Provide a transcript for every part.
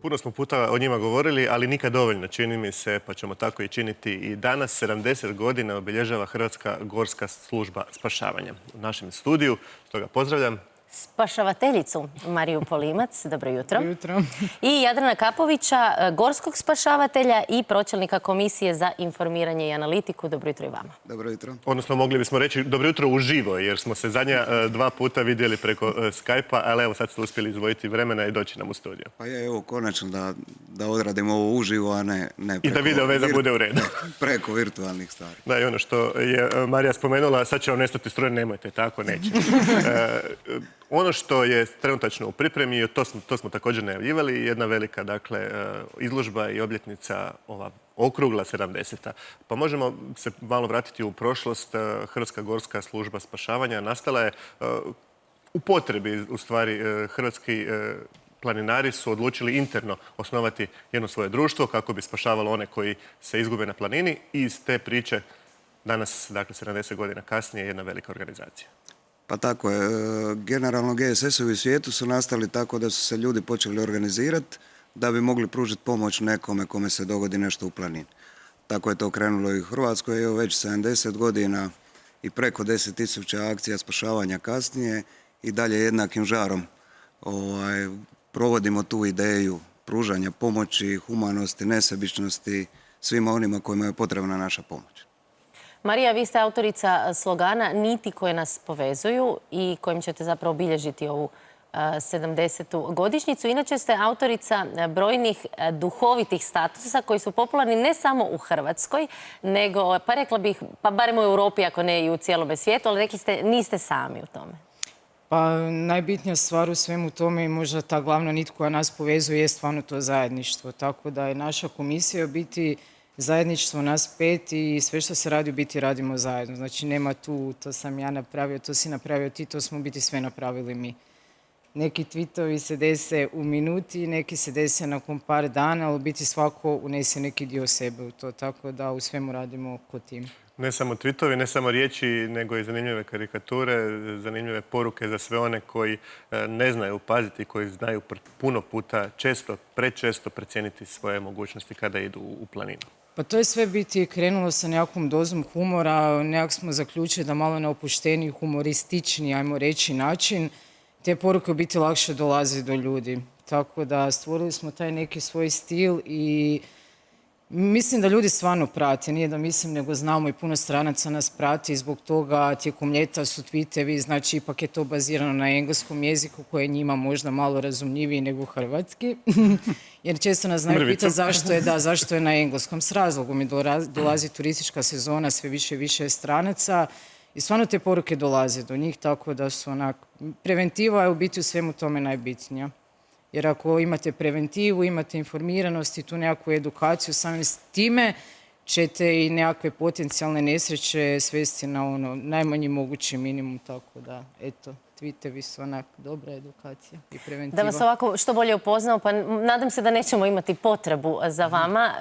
Puno smo puta o njima govorili, ali nikad dovoljno, čini mi se, pa ćemo tako i činiti i danas. 70 godina obilježava Hrvatska gorska služba spašavanja. U našem studiju, stoga pozdravljam spašavateljicu Mariju Polimac, dobro jutro. Dobro jutro. I Jadrana Kapovića, gorskog spašavatelja i pročelnika Komisije za informiranje i analitiku. Dobro jutro i vama. Dobro jutro. Odnosno, mogli bismo reći dobro jutro uživo, jer smo se zadnja 2 puta vidjeli preko Skype-a, ali evo sad ste uspjeli izdvojiti vremena i doći nam u studio. Pa je, evo, konačno da odradimo ovo uživo, a ne preko... I da video veza bude u redu. Preko virtualnih stvari. Da, i ono što je Marija spomenula, sad će vam nestati struje, nemojte, tako neće. Ono što je trenutačno u pripremi, to smo također najavljivali, jedna velika izložba i obljetnica ova okrugla 70. Pa možemo se malo vratiti u prošlost. Hrvatska gorska služba spašavanja nastala je u potrebi, u stvari, hrvatski planinari su odlučili interno osnovati jedno svoje društvo kako bi spašavalo one koji se izgube na planini i iz te priče danas, 70 godina kasnije, jedna velika organizacija. Pa tako je. Generalno GSS-ovi u svijetu su nastali tako da su se ljudi počeli organizirati da bi mogli pružiti pomoć nekome kome se dogodi nešto u planini. Tako je to krenulo i u Hrvatskoj. Evo već 70 godina i preko 10.000 akcija spašavanja kasnije i dalje jednakim žarom provodimo tu ideju pružanja pomoći, humanosti, nesebičnosti svima onima kojima je potrebna naša pomoć. Marija, vi ste autorica slogana Niti koje nas povezuju i kojim ćete zapravo obilježiti ovu 70. godišnjicu. Inače ste autorica brojnih duhovitih statusa koji su popularni ne samo u Hrvatskoj, nego, pa rekla bih, pa barem u Europi, ako ne i u cijelome svijetu, ali rekli ste niste sami u tome. Pa najbitnija stvar u svemu tome i možda ta glavna nit koja nas povezuje je stvarno to zajedništvo. Tako da je naša komisija biti zajedništvo nas 5 i sve što se radi u biti radimo zajedno. Znači nema tu, to sam ja napravio, to si napravio ti, to smo biti sve napravili mi. Neki tweetovi se dese u minuti, neki se dese nakon par dana, ali u biti svako unese neki dio sebe u to. Tako da u svemu radimo ko tim. Ne samo tweetovi, ne samo riječi, nego i zanimljive karikature, zanimljive poruke za sve one koji ne znaju paziti, koji znaju puno puta, prečesto precijeniti svoje mogućnosti kada idu u planinu. Pa to je sve biti krenulo sa nekakvom dozom humora, nekak smo zaključili da malo na opušteniji, humoristični, ajmo reći, način te poruke u biti lakše dolaze do ljudi. Tako da stvorili smo taj neki svoj stil i mislim da ljudi stvarno prate, nije da mislim nego znamo i puno stranaca nas prati i zbog toga tijekom ljeta su tweetevi, znači ipak je to bazirano na engleskom jeziku koji je njima možda malo razumljiviji nego hrvatski. Jer često nas znaju pitati zašto je na engleskom. S razlogom dolazi turistička sezona, sve više i više stranaca i stvarno te poruke dolaze do njih, tako da su preventiva je u biti u svemu tome najbitnija. Jer ako imate preventivu, imate informiranost i tu nekakvu edukaciju, samim s time ćete i nekakve potencijalne nesreće svesti na najmanji mogući minimum. Tako da, eto, tweetevi su dobra edukacija i preventiva. Da vas ovako što bolje upoznamo, pa nadam se da nećemo imati potrebu za vama.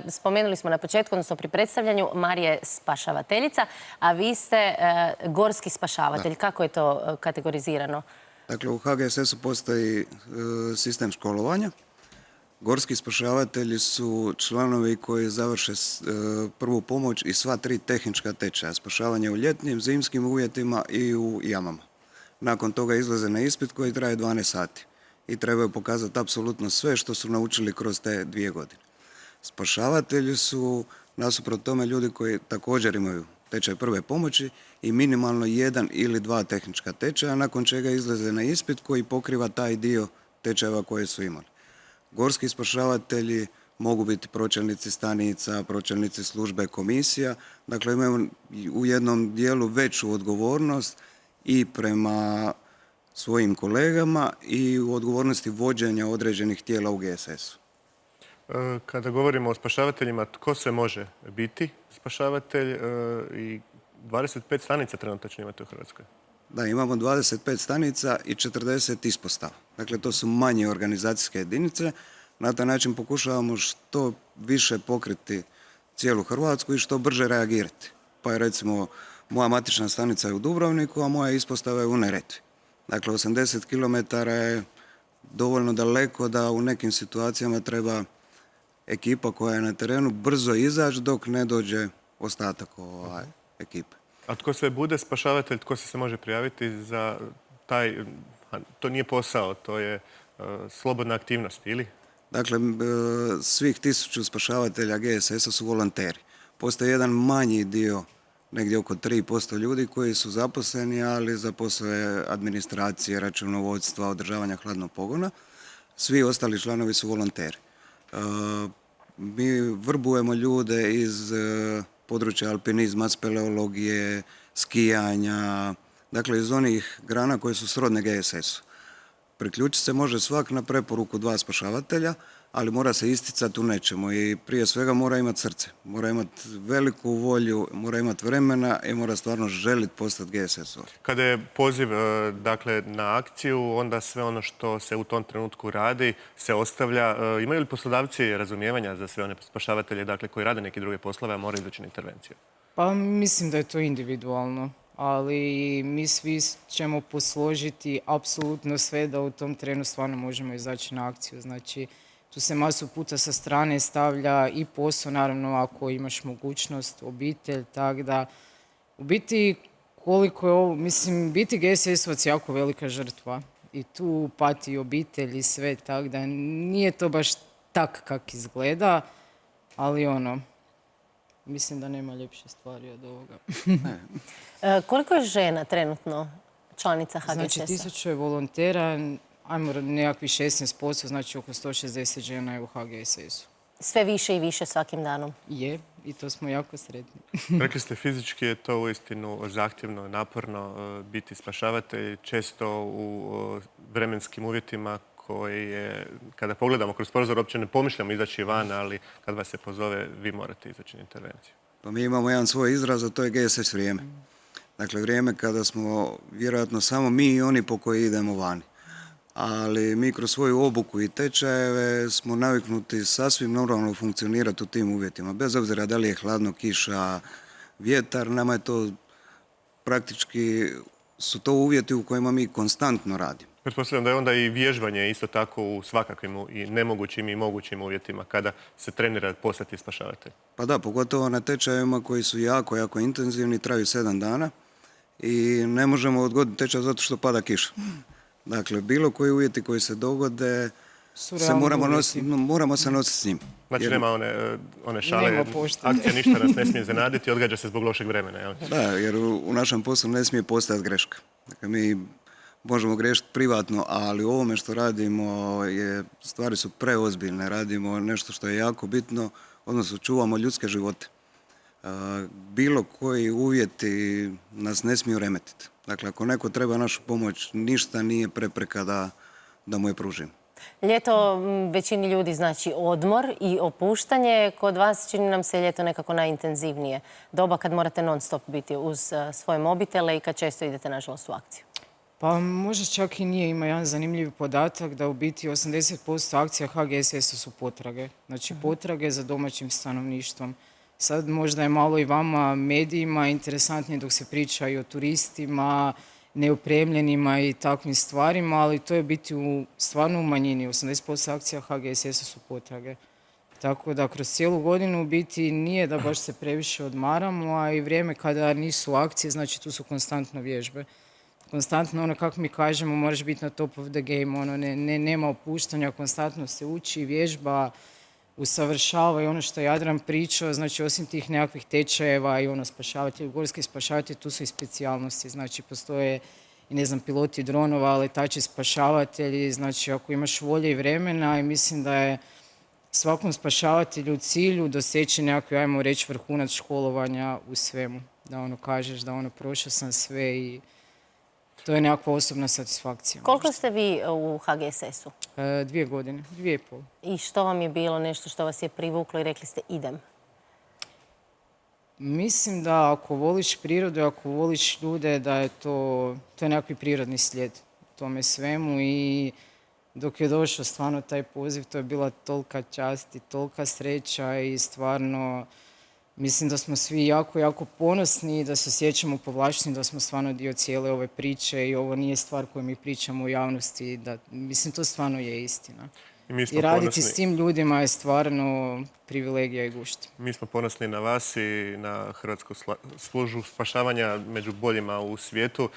Spomenuli smo na početku, odnosno pri predstavljanju, Marija je spašavateljica, a vi ste gorski spašavatelj. Kako je to kategorizirano? Dakle, u HGSS-u postoji sistem školovanja. Gorski spašavatelji su članovi koji završe prvu pomoć i sva 3 tehnička tečaja. Spašavanje u ljetnim, zimskim uvjetima i u jamama. Nakon toga izlaze na ispit koji traje 12 sati. I trebaju pokazati apsolutno sve što su naučili kroz te 2 godine. Spašavatelji su, nasuprot tome, ljudi koji također imaju tečaj prve pomoći i minimalno 1 ili 2 tehnička tečaja, nakon čega izlaze na ispit koji pokriva taj dio tečajeva koje su imali. Gorski spašavatelji mogu biti pročelnici stanica, pročelnici službe komisija, dakle imaju u jednom dijelu veću odgovornost i prema svojim kolegama i u odgovornosti vođenja određenih tijela u GSS-u. Kada govorimo o spašavateljima, tko se može biti spašavatelj i 25 stanica trenutačno imate u Hrvatskoj? Da, imamo 25 stanica i 40 ispostava. Dakle, to su manje organizacijske jedinice. Na taj način pokušavamo što više pokriti cijelu Hrvatsku i što brže reagirati. Pa je recimo moja matična stanica je u Dubrovniku, a moja ispostava je u Neretvi. Dakle, 80 km je dovoljno daleko da u nekim situacijama treba ekipa koja je na terenu brzo izaći dok ne dođe ostatak ekipe. A tko sve bude spašavatelj, tko se može prijaviti za taj, to nije posao, to je slobodna aktivnost, ili? Dakle, svih 1000 spašavatelja GSS-a su volonteri. Postoji jedan manji dio, negdje oko 3% ljudi koji su zaposleni, ali za poslove administracije, računovodstva, održavanja hladnog pogona. Svi ostali članovi su volonteri. Mi vrbujemo ljude iz područja alpinizma, speleologije, skijanja, dakle iz onih grana koje su srodne GSS-u. Priključiti se može svak na preporuku 2 spašavatelja, ali mora se isticati u nečemu i prije svega mora imati srce, mora imati veliku volju, mora imati vremena i mora stvarno želiti postati GSS-ov. Kada je poziv dakle, na akciju, onda sve ono što se u tom trenutku radi se ostavlja. Imaju li poslodavci razumijevanja za sve one spašavatelje dakle, koji rade neke druge poslove, a moraju izaći na intervenciju? Pa mislim da je to individualno, ali mi svi ćemo posložiti apsolutno sve da u tom trenu stvarno možemo izaći na akciju. Znači, tu se masu puta sa strane stavlja i posao, naravno ako imaš mogućnost, obitelj, tako da u biti koliko je ovo, mislim, biti GSS-ovac je jako velika žrtva i tu pati obitelj i sve, tako da nije to baš tak kak izgleda, ali mislim da nema ljepše stvari od ovoga. Koliko je žena trenutno članica HGSS-a? Znači, 1000 je volontera, ajmo nekakvih 16%, znači oko 160 žena je u HGSS-u. Sve više i više svakim danom. Je, i to smo jako sretni. Rekli ste, fizički je to uistinu zahtjevno, naporno biti spašavatelj, često u vremenskim uvjetima koji je, kada pogledamo kroz prozor, uopće ne pomišljamo izaći van, ali kad vas se pozove, vi morate izaći na intervenciju. Pa mi imamo jedan svoj izraz, a to je GSS vrijeme. Dakle, vrijeme kada smo vjerojatno samo mi i oni po koji idemo vani. Ali mi kroz svoju obuku i tečajeve smo naviknuti sasvim normalno funkcionirati u tim uvjetima. Bez obzira da li je hladno, kiša, vjetar, nama je to praktički, su to uvjeti u kojima mi konstantno radimo. Pretpostavljam da je onda i vježbanje isto tako u svakakvim i nemogućim i mogućim uvjetima kada se trenira postati spašavatelj. Pa da, pogotovo na tečajevima koji su jako, jako intenzivni, traju 7 dana i ne možemo odgoditi tečaj zato što pada kiša. Dakle, bilo koji uvjeti koji se dogode, moramo se nositi s njim. Znači, nema one šale, Nema poštene. akcija ništa nas ne smije zanaditi, odgađa se zbog lošeg vremena. Jel? Da, jer u našem poslu ne smije postojati greška. Dakle, mi možemo grešiti privatno, ali u ovome što radimo stvari su preozbiljne. Radimo nešto što je jako bitno, odnosno čuvamo ljudske živote. Bilo koji uvjeti nas ne smiju remetiti. Dakle, ako neko treba našu pomoć, ništa nije prepreka da mu je pružimo. Ljeto većini ljudi znači odmor i opuštanje. Kod vas čini nam se ljeto nekako najintenzivnije. Doba kad morate non stop biti uz svoje mobitele i kad često idete nažalost u akciju. Pa možda čak i nije. Ima jedan zanimljiv podatak da u biti 80% akcija HGSS-a su potrage. Znači potrage za domaćim stanovništvom. Sad možda je malo i vama medijima interesantnije dok se priča i o turistima, neopremljenima i takvim stvarima, ali to je biti stvarno u manjini. 80% akcija HGSS-a su potrage. Tako da kroz cijelu godinu u biti nije da baš se previše odmaramo, a i vrijeme kada nisu akcije, znači tu su konstantno vježbe. Konstantno, kako mi kažemo, moraš biti na top of the game, nema opuštanja, konstantno se uči, vježba, usavršava i ono što je Jadran pričao, znači osim tih nekakvih tečajeva i spašavatelji, gorski spašavatelji, tu su i specijalnosti, znači postoje i ne znam, piloti dronova, letači spašavatelji, znači ako imaš volje i vremena i mislim da je svakom spašavatelju u cilju doseći nekakvi, ajmo reći, vrhunac školovanja u svemu, da kažeš da prošao sam sve i to je nekakva osobna satisfakcija. Koliko ste vi u HGSS-u? 2 godine, 2,5. I što vam je bilo nešto što vas je privuklo i rekli ste idem? Mislim da ako voliš prirodu, ako voliš ljude, da je to je nekakvi prirodni slijed tome svemu i dok je došao stvarno taj poziv, to je bila tolika čast i tolika sreća i stvarno mislim da smo svi jako, jako ponosni i da se osjećamo povlašteni, da smo stvarno dio cijele ove priče i ovo nije stvar koju mi pričamo u javnosti. Mislim, to stvarno je istina. I mi smo I raditi ponosni. s tim ljudima je stvarno privilegija i gušt. Mi smo ponosni na vas i na Hrvatsku službu spašavanja među boljima u svijetu.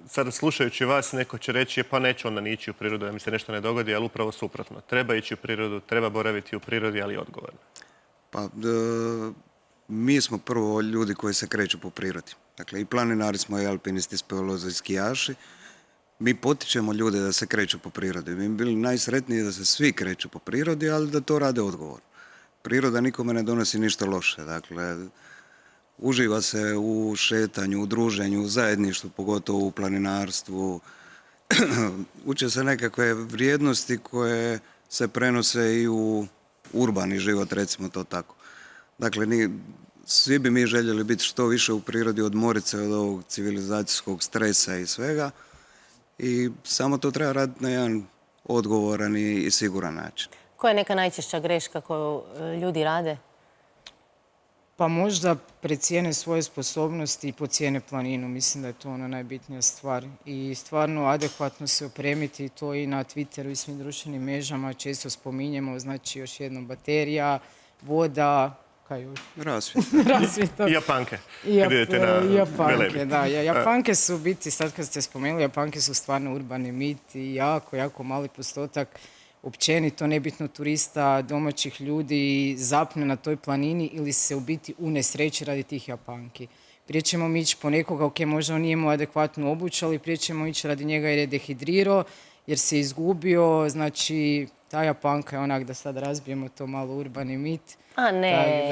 Sada slušajući vas, neko će reći pa neću onda ni ići u prirodu da mi se nešto ne dogodi, ali upravo suprotno. Treba ići u prirodu, treba boraviti u prirodi, ali odgovorno. Pa, mi smo prvo ljudi koji se kreću po prirodi. Dakle, i planinari smo, i alpinisti, speolozi, i skijaši. Mi potičemo ljude da se kreću po prirodi. Mi bi bili najsretniji da se svi kreću po prirodi, ali da to rade odgovorno. Priroda nikome ne donosi ništa loše. Dakle, uživa se u šetanju, u druženju, u zajedništvu, pogotovo u planinarstvu. Uče se nekakve vrijednosti koje se prenose i u urbani život, recimo to tako. Dakle, svi bi mi željeli biti što više u prirodi, odmoriti se od ovog civilizacijskog stresa i svega. I samo to treba raditi na jedan odgovoran i siguran način. Koja je neka najčešća greška koju ljudi rade? Pa možda precijene svoje sposobnosti i pocijene planinu. Mislim da je to ona najbitnija stvar. I stvarno adekvatno se opremiti, to i na Twitteru i svim društvenim mrežama često spominjemo. Znači još jednom baterija, voda, kaj još? Rasvjeta. I japanke. I Kad idete na Japanke, Velebit. da. Japanke su u biti, sad kad ste spomenuli, Japanke su stvarno urbani mit i jako, jako mali postotak općenito nebitno turista, domaćih ljudi zapne na toj planini ili se u biti unesreći radi tih Japanki. Prije ćemo mi ići po nekoga, ok, možda on nije imao adekvatnu obuću, ali prije ćemo ići radi njega jer je dehidrirao, jer se izgubio, znači ta Japanka je onak, da sad razbijemo to malo urbani mit. A ne.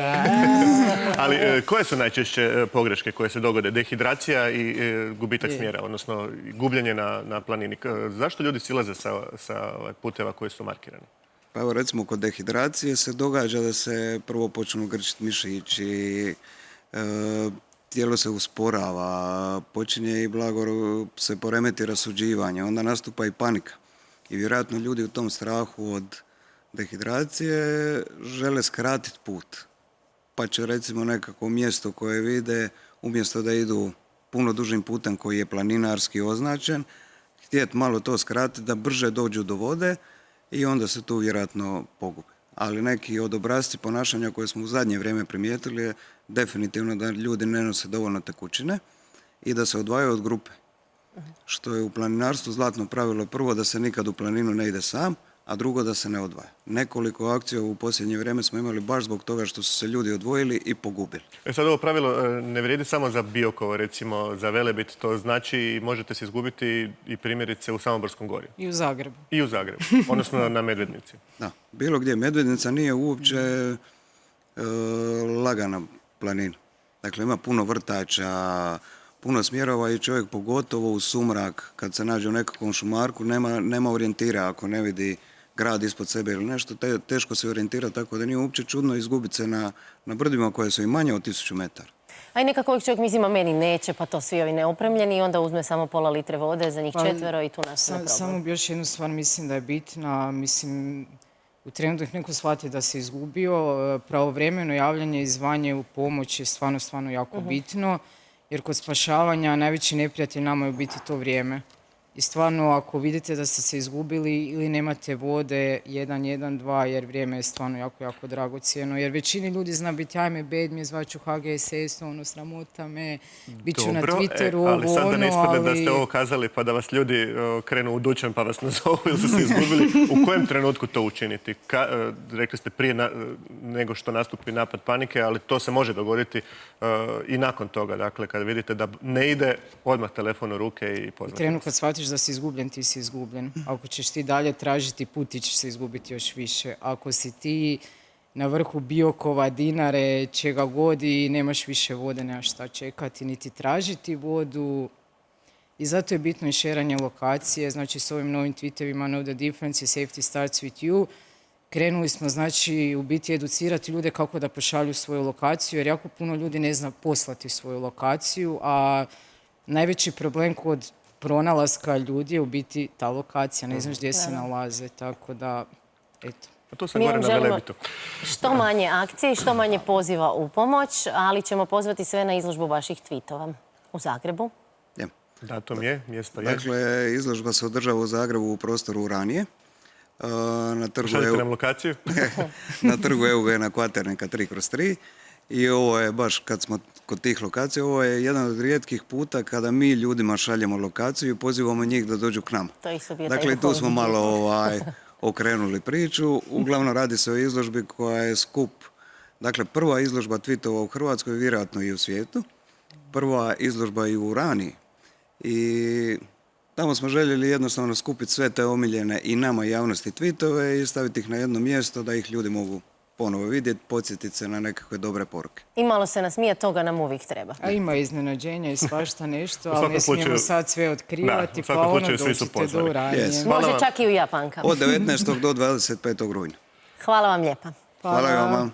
Ali koje su najčešće pogreške koje se dogode? Dehidracija i gubitak smjera, odnosno gubljenje na planini. Zašto ljudi silaze sa puteva koji su markirani? Pa evo, recimo, kod dehidracije se događa da se prvo počnu grčiti mišići, tijelo se usporava, počinje i blago se poremeti rasuđivanje, onda nastupa i panika. I vjerojatno ljudi u tom strahu od dehidracije žele skratiti put. Pa će recimo nekako mjesto koje vide, umjesto da idu puno dužim putem koji je planinarski označen, htjeti malo to skratiti da brže dođu do vode i onda se tu vjerojatno pogube. Ali neki od obrasci ponašanja koje smo u zadnje vrijeme primijetili je definitivno da ljudi ne nose dovoljno tekućine i da se odvajaju od grupe. Što je u planinarstvu zlatno pravilo, prvo da se nikad u planinu ne ide sam, a drugo da se ne odvaja. Nekoliko akcija u posljednje vrijeme smo imali baš zbog toga što su se ljudi odvojili i pogubili. Sad ovo pravilo ne vrijedi samo za Biokovo, recimo za Velebit, to znači možete se izgubiti i primjerice u Samoborskom gorju. I u Zagrebu. I u Zagrebu, odnosno na Medvednici. Da, bilo gdje. Medvednica nije uopće lagana planina. Dakle, ima puno vrtača, puno smjerova i čovjek pogotovo u sumrak, kad se nađe u nekakvom šumarku, nema orijentira ako ne vidi grad ispod sebe ili nešto, teško se orijentira, tako da nije uopće čudno izgubiti se na brdima koje su i manje od 1000 metara. A i nekako uvijek čovjek misli, meni neće, pa to svi ovi neopremljeni i onda uzme samo pola litre vode za njih 4 i tu nastane problem. Samo bi još jednu stvar mislim da je bitna. Mislim, u trenutku neko shvati da se izgubio. Pravovremeno javljanje i zvanje u pomoć je stvarno jako bitno. Jer kod spašavanja najveći neprijatelj nama je u biti to vrijeme. I stvarno, ako vidite da ste se izgubili ili nemate vode, 112, jer vrijeme je stvarno jako, jako dragocjeno. Jer većini ljudi zna biti, ajme, bed mi je, zvaću HGSS, sramota me, bit ću na Twitteru, ali sad da ne ispadne da ste ovo kazali pa da vas ljudi krenu u dućan pa vas nazovu ili su se izgubili. U kojem trenutku to učiniti? Rekli ste prije nego što nastupi napad panike, ali to se može dogoditi i nakon toga. Dakle, kada vidite da ne ide, odmah telefon u ruke i pozvati. Trenutno kad shvatiš da si izgubljen, ti si izgubljen. Ako ćeš ti dalje tražiti put, ti ćeš se izgubiti još više. Ako si ti na vrhu Biokova, Dinare, čega god i nemaš više vode, nemaš šta čekati, niti tražiti vodu. I zato je bitno i šeranje lokacije. Znači, s ovim novim tweetovima Know the difference, safety starts with you. Krenuli smo, znači, u biti educirati ljude kako da pošalju svoju lokaciju, jer jako puno ljudi ne zna poslati svoju lokaciju, a najveći problem kod pronalaska ljudi je u biti ta lokacija, ne znaš gdje se nalaze, tako da, eto. To sam Mi gore vam na želimo Velebitu. što manje akcije i što manje poziva u pomoć, ali ćemo pozvati sve na izložbu vaših tweetova u Zagrebu. Je. Datum je, mjesto je. Dakle, izložba se održava u Zagrebu u prostoru Uranije. Na trgu Šaljite nam lokaciju. na trgu Eugena Kvaternika 3/3. I ovo je, baš kad smo kod tih lokacija, ovo je jedan od rijetkih puta kada mi ljudima šaljemo lokaciju i pozivamo njih da dođu k nama. To je isto bio taj Dakle, tu smo duhovni malo okrenuli priču. Uglavnom radi se o izložbi koja je skup. Dakle, prva izložba tweetova u Hrvatskoj, vjerojatno i u svijetu. Prva izložba i u Uraniji. I tamo smo željeli jednostavno skupiti sve te omiljene i nama javnosti tweetove i staviti ih na jedno mjesto da ih ljudi mogu ponovo vidjeti, podsjetiti se na nekakve dobre poruke. I malo se nasmije, toga nam uvijek treba. A ima iznenađenja i svašta nešto, svakom ali ne smijemo slučaju- sad sve otkrivati, Da, u svakom pa ono slučaju svi su dođite pozvani. do Uranije. Yes. Hvala Može vam. čak i u Japanka. Od 19. do 25. rujna. Hvala vam lijepa. Hvala i vama.